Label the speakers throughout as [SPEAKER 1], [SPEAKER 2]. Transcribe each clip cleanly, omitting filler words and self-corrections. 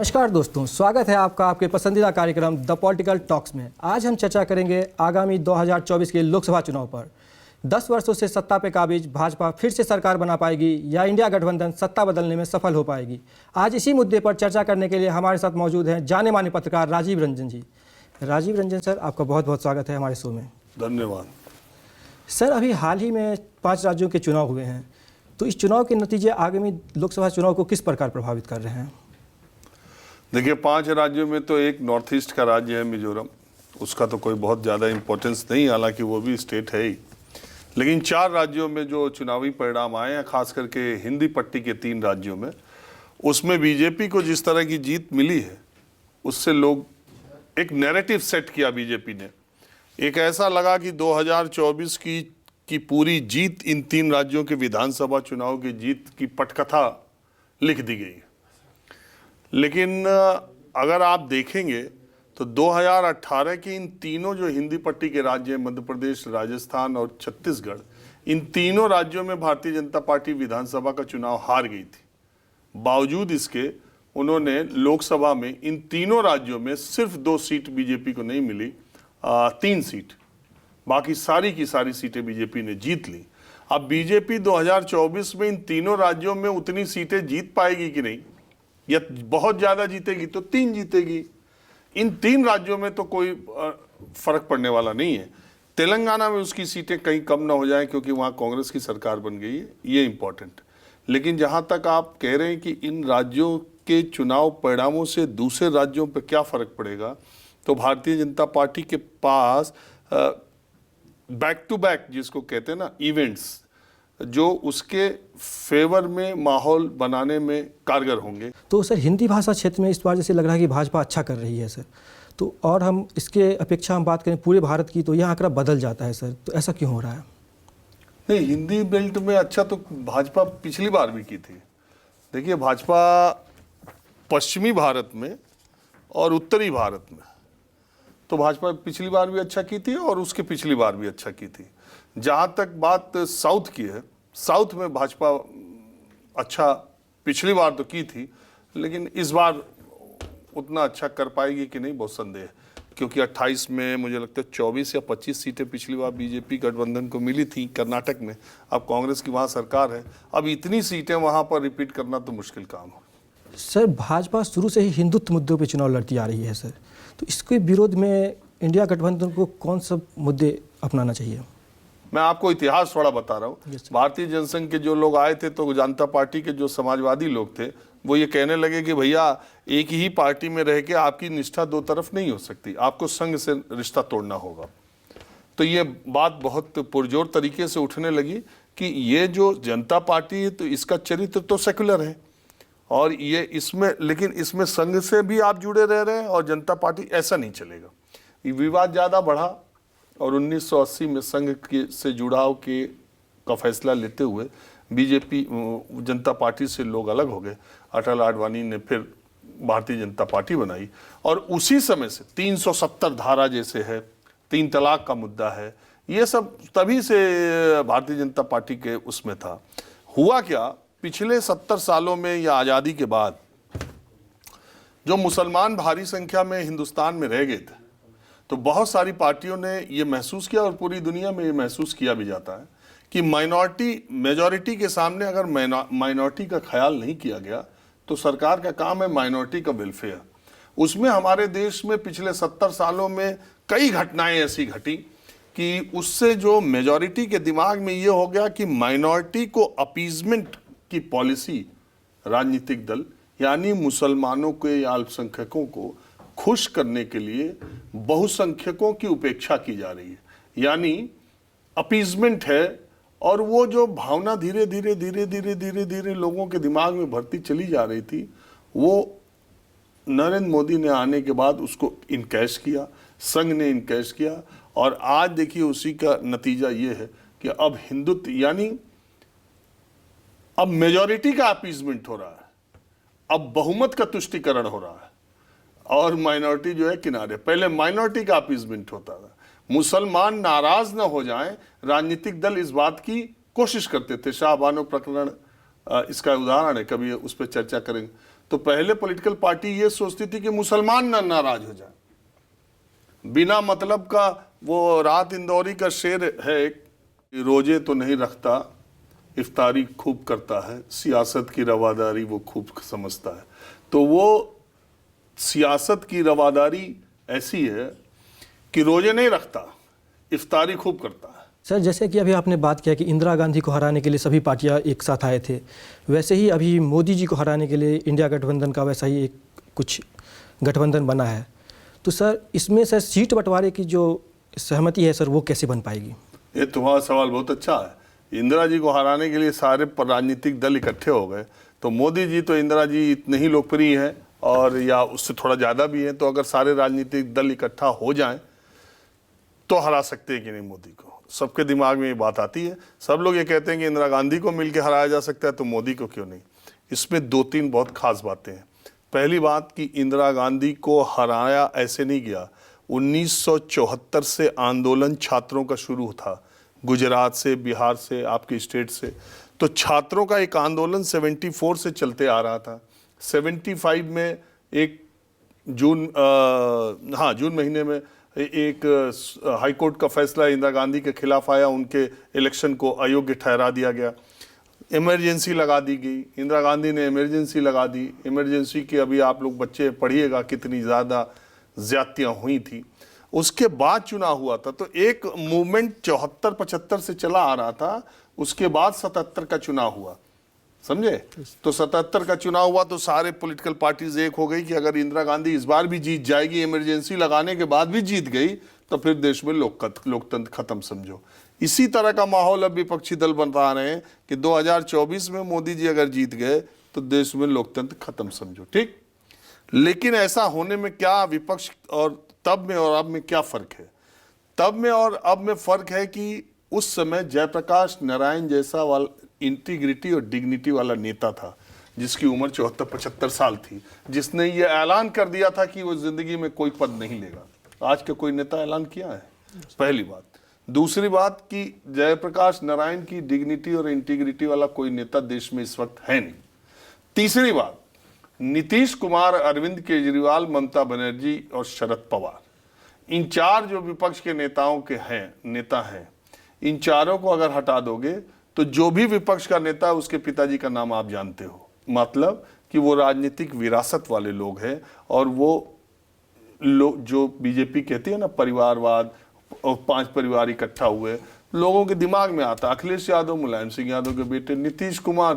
[SPEAKER 1] नमस्कार दोस्तों, स्वागत है आपका आपके पसंदीदा कार्यक्रम द पॉलिटिकल टॉक्स में। आज हम चर्चा करेंगे आगामी 2024 के लोकसभा चुनाव पर। 10 वर्षों से सत्ता पे काबिज भाजपा फिर से सरकार बना पाएगी या इंडिया गठबंधन सत्ता बदलने में सफल हो पाएगी। आज इसी मुद्दे पर चर्चा करने के लिए हमारे साथ मौजूद हैं जाने माने पत्रकार राजीव रंजन जी। राजीव रंजन सर, आपका बहुत बहुत स्वागत है हमारे शो में।
[SPEAKER 2] धन्यवाद
[SPEAKER 1] सर। अभी हाल ही में 5 राज्यों के चुनाव हुए हैं, तो इस चुनाव के नतीजे आगामी लोकसभा चुनाव को किस प्रकार प्रभावित कर रहे हैं?
[SPEAKER 2] देखिए, 5 राज्यों में तो एक नॉर्थ ईस्ट का राज्य है मिजोरम, उसका तो कोई बहुत ज़्यादा इम्पोर्टेंस नहीं, हालांकि वो भी स्टेट है ही। लेकिन 4 राज्यों में जो चुनावी परिणाम आए हैं, खास करके हिंदी पट्टी के 3 राज्यों में, उसमें बीजेपी को जिस तरह की जीत मिली है, उससे लोग एक नैरेटिव सेट किया बीजेपी ने। एक ऐसा लगा कि 2024 की पूरी जीत इन 3 राज्यों के विधानसभा चुनाव की जीत की पटकथा लिख दी गई है। लेकिन अगर आप देखेंगे तो 2018 के इन तीनों जो हिंदी पट्टी के राज्य हैं, मध्य प्रदेश, राजस्थान और छत्तीसगढ़, इन तीनों राज्यों में भारतीय जनता पार्टी विधानसभा का चुनाव हार गई थी। बावजूद इसके उन्होंने लोकसभा में इन तीनों राज्यों में सिर्फ 2 सीट बीजेपी को नहीं मिली, 3 सीट, बाकी सारी की सारी सीटें बीजेपी ने जीत ली। अब बीजेपी 2024 में इन तीनों राज्यों में उतनी सीटें जीत पाएगी कि नहीं, या बहुत ज़्यादा जीतेगी तो 3 जीतेगी। इन 3 राज्यों में तो कोई फर्क पड़ने वाला नहीं है। तेलंगाना में उसकी सीटें कहीं कम ना हो जाएं, क्योंकि वहाँ कांग्रेस की सरकार बन गई है, ये इम्पोर्टेंट। लेकिन जहाँ तक आप कह रहे हैं कि इन राज्यों के चुनाव परिणामों से दूसरे राज्यों पर क्या फ़र्क पड़ेगा, तो भारतीय जनता पार्टी के पास बैक टू बैक, जिसको कहते हैं ना, इवेंट्स, जो उसके फेवर में माहौल बनाने में कारगर होंगे।
[SPEAKER 1] तो सर, हिंदी भाषा क्षेत्र में इस बार जैसे लग रहा है कि भाजपा अच्छा कर रही है सर, तो और हम इसके अपेक्षा हम बात करें पूरे भारत की, तो यह आंकड़ा बदल जाता है सर, तो ऐसा क्यों हो रहा है?
[SPEAKER 2] नहीं, हिंदी बेल्ट में अच्छा तो भाजपा पिछली बार भी की थी। देखिए, भाजपा पश्चिमी भारत में और उत्तरी भारत में तो भाजपा पिछली बार भी अच्छा की थी और उसके पिछली बार भी अच्छा की थी। जहाँ तक बात साउथ की है, साउथ में भाजपा अच्छा पिछली बार तो की थी, लेकिन इस बार उतना अच्छा कर पाएगी कि नहीं, बहुत संदेह है। क्योंकि 28 में मुझे लगता है 24 या 25 सीटें पिछली बार बीजेपी गठबंधन को मिली थी कर्नाटक में। अब कांग्रेस की वहाँ सरकार है, अब इतनी सीटें वहाँ पर रिपीट करना तो मुश्किल काम है।
[SPEAKER 1] सर, भाजपा शुरू से ही हिंदुत्व मुद्दों पर चुनाव लड़ती आ रही है सर, तो इसके विरोध में इंडिया गठबंधन को कौन सा मुद्दे अपनाना चाहिए?
[SPEAKER 2] मैं आपको इतिहास थोड़ा बता रहा हूँ। भारतीय जनसंघ के जो लोग आए थे, तो जनता पार्टी के जो समाजवादी लोग थे, वो ये कहने लगे कि भैया, एक ही पार्टी में रह के आपकी निष्ठा 2 तरफ नहीं हो सकती, आपको संघ से रिश्ता तोड़ना होगा। तो ये बात बहुत पुरजोर तरीके से उठने लगी कि ये जो जनता पार्टी है, तो इसका चरित्र तो सेकुलर है, और ये इसमें, लेकिन इसमें संघ से भी आप जुड़े रह रहे हैं और जनता पार्टी, ऐसा नहीं चलेगा। ये विवाद ज़्यादा बढ़ा और 1980 में संघ के से जुड़ाव का फैसला लेते हुए बीजेपी जनता पार्टी से लोग अलग हो गए। अटल आडवाणी ने फिर भारतीय जनता पार्टी बनाई, और उसी समय से 370 धारा जैसे है, 3 तलाक का मुद्दा है, ये सब तभी से भारतीय जनता पार्टी के उसमें था। हुआ क्या, पिछले 70 सालों में या आज़ादी के बाद जो मुसलमान भारी संख्या में हिंदुस्तान में रह गए थे, तो बहुत सारी पार्टियों ने ये महसूस किया, और पूरी दुनिया में ये महसूस किया भी जाता है, कि माइनॉरिटी मेजॉरिटी के सामने अगर माइनॉरिटी का ख्याल नहीं किया गया, तो सरकार का काम है माइनॉरिटी का वेलफेयर। उसमें हमारे देश में पिछले 70 सालों में कई घटनाएं ऐसी घटी कि उससे जो मेजॉरिटी के दिमाग में ये हो गया कि माइनॉरिटी को अपीजमेंट की पॉलिसी, राजनीतिक दल यानी मुसलमानों के या अल्पसंख्यकों को खुश करने के लिए बहुसंख्यकों की उपेक्षा की जा रही है, यानी अपीजमेंट है। और वो जो भावना धीरे धीरे लोगों के दिमाग में भरती चली जा रही थी, वो नरेंद्र मोदी ने आने के बाद उसको इनकैश किया, संघ ने इनकैश किया, और आज देखिए उसी का नतीजा ये है कि अब हिंदुत्व, यानी अब मेजॉरिटी का अपीजमेंट हो रहा है, अब बहुमत का तुष्टीकरण हो रहा है, और माइनॉरिटी जो है किनारे। पहले माइनॉरिटी का अपीजमेंट होता था, मुसलमान नाराज ना हो जाएं, राजनीतिक दल इस बात की कोशिश करते थे। शाहबानो प्रकरण इसका उदाहरण है, कभी उस पर चर्चा करेंगे। तो पहले पॉलिटिकल पार्टी ये सोचती थी कि मुसलमान ना नाराज हो जाए, बिना मतलब का। वो राहत इंदौरी का शेर है कि रोजे तो नहीं रखता, इफ्तारी खूब करता है, सियासत की रवादारी वो खूब समझता है। तो वो सियासत की रवादारी ऐसी है कि रोजे नहीं रखता, इफ्तारी खूब करता है।
[SPEAKER 1] सर, जैसे कि अभी आपने बात किया कि इंदिरा गांधी को हराने के लिए सभी पार्टियां एक साथ आए थे, वैसे ही अभी मोदी जी को हराने के लिए इंडिया गठबंधन का वैसा ही एक कुछ गठबंधन बना है। तो सर, इसमें सर सीट बंटवारे की जो सहमति है सर, वो कैसे बन पाएगी?
[SPEAKER 2] ये तुम्हारा सवाल बहुत अच्छा है। इंदिरा जी को हराने के लिए सारे राजनीतिक दल इकट्ठे हो गए, तो मोदी जी तो इंदिरा जी इतने ही लोकप्रिय हैं और या उससे थोड़ा ज़्यादा भी हैं, तो अगर सारे राजनीतिक दल इकट्ठा हो जाएं तो हरा सकते हैं कि नहीं मोदी को। सबके दिमाग में ये बात आती है। सब लोग ये कहते हैं कि इंदिरा गांधी को मिलकर हराया जा सकता है, तो मोदी को क्यों नहीं। इसमें दो तीन बहुत खास बातें हैं। पहली बात कि इंदिरा गांधी को हराया ऐसे नहीं गया। 1974 से आंदोलन छात्रों का शुरू था, गुजरात से, बिहार से, आपके स्टेट से। तो छात्रों का एक आंदोलन 74 से चलते आ रहा था। 75 में एक जून महीने में एक हाईकोर्ट का फैसला इंदिरा गांधी के खिलाफ आया, उनके इलेक्शन को अयोग्य ठहरा दिया गया। इमरजेंसी लगा दी गई, इंदिरा गांधी ने इमरजेंसी लगा दी। इमरजेंसी के अभी आप लोग बच्चे पढ़िएगा कितनी ज़्यादा ज्यादतियाँ हुई थी। उसके बाद चुनाव हुआ था, तो एक मूवमेंट 74-75 से चला आ रहा था। उसके बाद 77 का चुनाव हुआ, समझे। तो 77 का चुनाव हुआ तो सारे पॉलिटिकल पार्टीज एक हो गई कि अगर इंदिरा गांधी इस बार भी जीत जाएगी, इमरजेंसी लगाने के बाद भी जीत गई, तो फिर देश में लोकतंत्र खत्म समझो। इसी तरह का माहौल अब विपक्षी दल बता रहे हैं कि 2024 में मोदी जी अगर जीत गए तो देश में लोकतंत्र खत्म समझो, ठीक। लेकिन ऐसा होने में क्या विपक्ष और तब में और अब में क्या फर्क है? तब में और अब में फर्क है कि उस समय जयप्रकाश नारायण जैसा वाला इंटीग्रिटी और डिग्निटी वाला नेता था, जिसकी उम्र 74-75 साल थी, जिसने ये ऐलान कर दिया था कि वो जिंदगी में कोई पद नहीं लेगा। आज का कोई नेता ऐलान किया है? पहली बात। दूसरी बात कि जयप्रकाश नारायण की डिग्निटी और इंटीग्रिटी वाला कोई नेता देश में इस वक्त है नहीं। तीसरी बात, नीतीश कुमार, अरविंद केजरीवाल, ममता बनर्जी और शरद पवार, इन चार जो विपक्ष के नेताओं के नेता हैं, इन चारों को अगर हटा दोगे तो जो भी विपक्ष का नेता है उसके पिताजी का नाम आप जानते हो। मतलब कि वो राजनीतिक विरासत वाले लोग हैं, और वो लोग जो बीजेपी कहती है ना परिवारवाद, और 5 परिवार इकट्ठा हुए, लोगों के दिमाग में आता। अखिलेश यादव मुलायम सिंह यादव के बेटे, नीतीश कुमार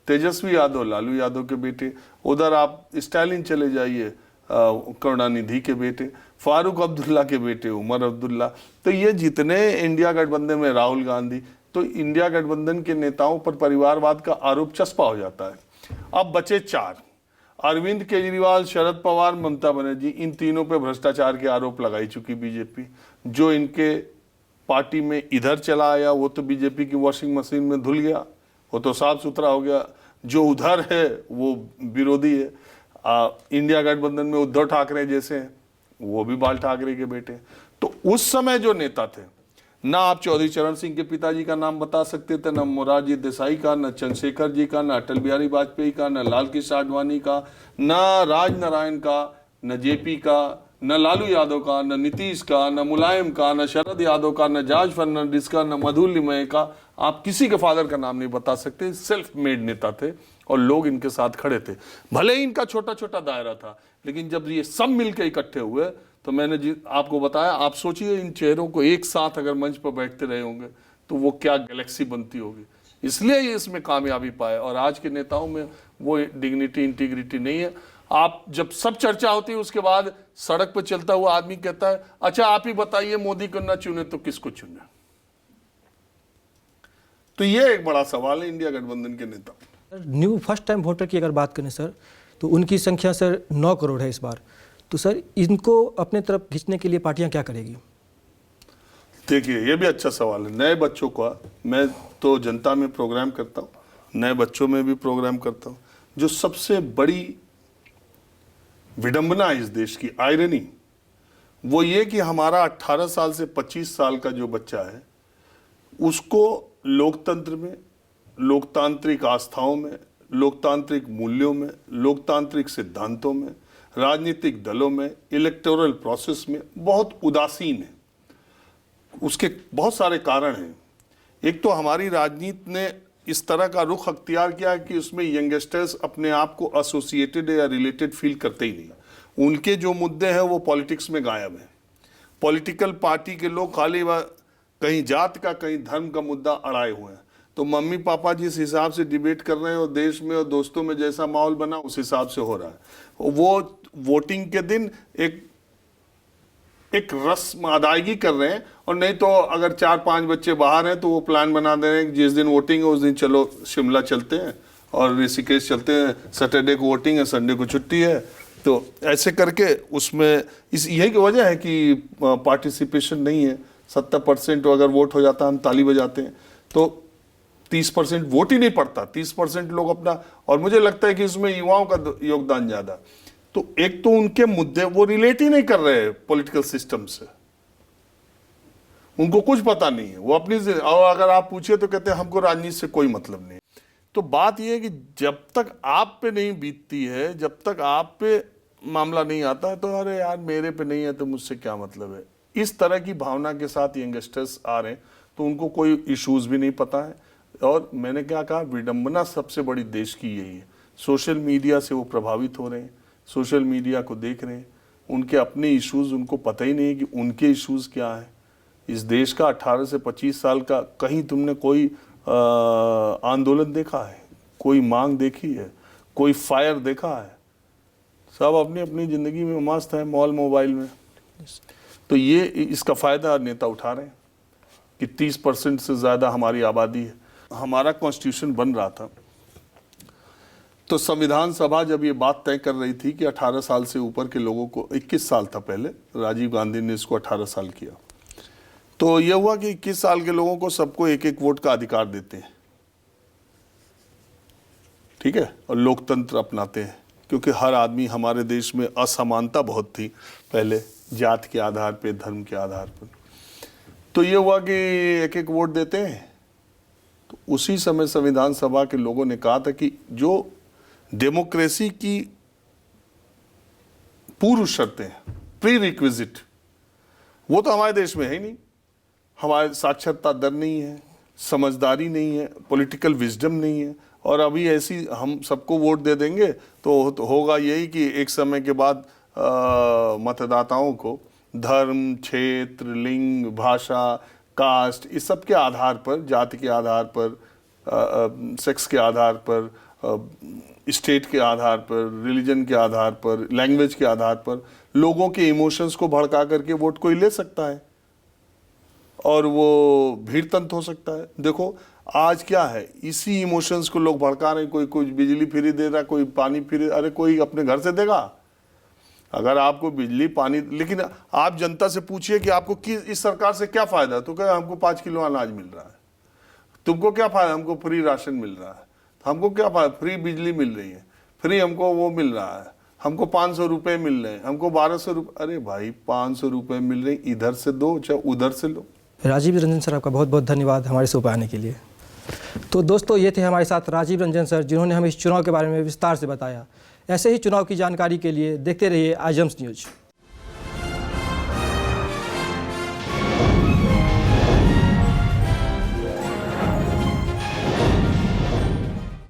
[SPEAKER 2] तेजस्वी यादव लालू यादव के बेटे, उधर आप स्टालिन चले जाइए करुणानिधि के बेटे, फारूक अब्दुल्ला के बेटे उमर अब्दुल्ला। तो ये जितने इंडिया गठबंधन में, राहुल गांधी, तो इंडिया गठबंधन के नेताओं पर परिवारवाद का आरोप चस्पा हो जाता है। अब बचे 4, अरविंद केजरीवाल, शरद पवार, ममता बनर्जी। इन तीनों पे भ्रष्टाचार के आरोप लगाई चुकी बीजेपी। जो इनके पार्टी में इधर चला आया वो तो बीजेपी की वॉशिंग मशीन में धुल गया, वो तो साफ सुथरा हो गया। जो उधर है वो विरोधी है। इंडिया गठबंधन में उद्धव ठाकरे जैसे हैं, वो भी बाल ठाकरे के बेटे। तो उस समय जो नेता थे, ना आप चौधरी चरण सिंह के पिताजी का नाम बता सकते थे, ना मोरारजी देसाई का, ना चंद्रशेखर जी का, ना अटल बिहारी वाजपेयी का, ना लाल कृष्ण आडवाणी का, ना राजनारायण का, न जेपी का, न लालू यादव का, न नीतीश का, न मुलायम का, न शरद यादव का, न जॉर्ज फर्नांडिस का, न मधुलिमय का। आप किसी के फादर का नाम नहीं बता सकते। सेल्फ मेड नेता थे और लोग इनके साथ खड़े थे। भले ही इनका छोटा छोटा दायरा था, लेकिन जब ये सब मिलकर इकट्ठे हुए तो मैंने आपको बताया, आप सोचिए इन चेहरों को एक साथ अगर मंच पर बैठते रहे होंगे तो वो क्या गैलेक्सी बनती होगी। इसलिए ये इसमें कामयाबी पाए। और आज के नेताओं में वो डिग्निटी, इंटीग्रिटी नहीं है। आप जब सब चर्चा होती है उसके बाद सड़क पर चलता हुआ आदमी कहता है, अच्छा आप ही बताइए मोदी को ना चुने तो किसको चुने। तो ये एक बड़ा सवाल है इंडिया गठबंधन के नेता।
[SPEAKER 1] न्यू फर्स्ट टाइम वोटर की अगर बात करें सर, तो उनकी संख्या सर 9 करोड़ है इस बार। तो सर इनको अपने तरफ खींचने के लिए पार्टियां क्या करेगी?
[SPEAKER 2] देखिए ये भी अच्छा सवाल है। नए बच्चों का, मैं तो जनता में प्रोग्राम करता हूँ, नए बच्चों में भी प्रोग्राम करता हूँ। जो सबसे बड़ी विडंबना इस देश की, आयरनी, वो ये कि हमारा 18 साल से 25 साल का जो बच्चा है उसको लोकतंत्र में, लोकतांत्रिक आस्थाओं में, लोकतांत्रिक मूल्यों में, लोकतांत्रिक सिद्धांतों में, राजनीतिक दलों में, इलेक्टोरल प्रोसेस में बहुत उदासीन है। उसके बहुत सारे कारण हैं। एक तो हमारी राजनीति ने इस तरह का रुख अख्तियार किया कि उसमें यंगस्टर्स अपने आप को एसोसिएटेड या रिलेटेड फील करते ही नहीं। उनके जो मुद्दे हैं वो पॉलिटिक्स में गायब हैं। पॉलिटिकल पार्टी के लोग खाली कहीं जात का, कहीं धर्म का मुद्दा अड़ाए हुए हैं। तो मम्मी पापा जिस हिसाब से डिबेट कर रहे हैं और देश में और दोस्तों में जैसा माहौल बना उस हिसाब से हो रहा है। वो वोटिंग के दिन एक रस्म अदायगी कर रहे हैं, और नहीं तो अगर 4-5 बच्चे बाहर हैं तो वो प्लान बना दे रहे हैं कि जिस दिन वोटिंग है उस दिन चलो शिमला चलते हैं और ऋषिकेश चलते हैं, सैटरडे को वोटिंग है, संडे को छुट्टी है। तो ऐसे करके उसमें यही की वजह है कि पार्टिसिपेशन नहीं है। 70% अगर वोट हो जाता है हम ताली बजाते हैं, तो 30% वोट ही नहीं पड़ता। 30% लोग अपना, और मुझे लगता है कि इसमें युवाओं का योगदान ज्यादा। तो एक तो उनके मुद्दे वो रिलेट ही नहीं कर रहे पॉलिटिकल सिस्टम से, उनको कुछ पता नहीं है। वो अपनी, और अगर आप पूछिए तो कहते हैं हमको राजनीति से कोई मतलब नहीं। तो बात यह है कि जब तक आप पे नहीं बीतती है, जब तक आप पे मामला नहीं आता है, तो अरे यार मेरे पे नहीं है तो मुझसे क्या मतलब है, इस तरह की भावना के साथ यंगस्टर्स आ रहे हैं। तो उनको कोई इश्यूज भी नहीं पता है। और मैंने क्या कहा, विडंबना सबसे बड़ी देश की यही है। सोशल मीडिया से वो प्रभावित हो रहे हैं, सोशल मीडिया को देख रहे हैं, उनके अपने इश्यूज उनको पता ही नहीं है कि उनके इश्यूज क्या है। इस देश का 18 से 25 साल का कहीं तुमने कोई आंदोलन देखा है, कोई मांग देखी है, कोई फायर देखा है? सब अपनी अपनी जिंदगी में मस्त है, मॉल मोबाइल में। तो ये इसका फायदा नेता उठा रहे हैं कि 30% से ज्यादा हमारी आबादी है। हमारा कॉन्स्टिट्यूशन बन रहा था तो संविधान सभा जब ये बात तय कर रही थी कि 18 साल से ऊपर के लोगों को, 21 साल था पहले, राजीव गांधी ने इसको 18 साल किया, तो यह हुआ कि 21 साल के लोगों को सबको एक एक वोट का अधिकार देते हैं, ठीक है, और लोकतंत्र अपनाते हैं। क्योंकि हर आदमी, हमारे देश में असमानता बहुत थी पहले, जात के आधार पे, धर्म के आधार पर। तो ये हुआ कि एक एक वोट देते हैं। तो उसी समय संविधान सभा के लोगों ने कहा था कि जो डेमोक्रेसी की पूर्व शर्तें हैं, प्री रिक्विजिट, वो तो हमारे देश में है ही नहीं। हमारे साक्षरता दर नहीं है, समझदारी नहीं है, पॉलिटिकल विजडम नहीं है। और अभी ऐसी हम सबको वोट दे देंगे तो होगा यही कि एक समय के बाद मतदाताओं को धर्म, क्षेत्र, लिंग, भाषा, कास्ट, इस सब के आधार पर, जाति के आधार पर, सेक्स के आधार पर, स्टेट के आधार पर, रिलीजन के आधार पर, लैंग्वेज के आधार पर लोगों के इमोशंस को भड़का करके वोट कोई ले सकता है और वो भीड़तंत्र हो सकता है। देखो आज क्या है, इसी इमोशंस को लोग भड़का रहे हैं। कोई बिजली फ्री दे रहा, कोई पानी फ्री, अरे कोई अपने घर से देगा अगर आपको बिजली पानी? लेकिन आप जनता से पूछिए कि आपको इस सरकार से क्या फायदा, तो क्या हमको 5 किलो अनाज मिल रहा है। तुमको क्या फायदा, हमको फ्री राशन मिल रहा है। हमको क्या फायदा, फ्री बिजली मिल रही है, फ्री हमको वो मिल रहा है, हमको 500 रुपये मिल रहे हैं, हमको 1200 रुपये। अरे भाई 500 रुपये मिल रहे, इधर से दो चाहे उधर से लो।
[SPEAKER 1] राजीव रंजन सर, आपका बहुत बहुत धन्यवाद हमारे शो पर आने के लिए। तो दोस्तों, ये थे हमारे साथ राजीव रंजन सर, जिन्होंने हमें इस चुनाव के बारे में विस्तार से बताया। ऐसे ही चुनाव की जानकारी के लिए देखते रहिए आजम्स न्यूज़।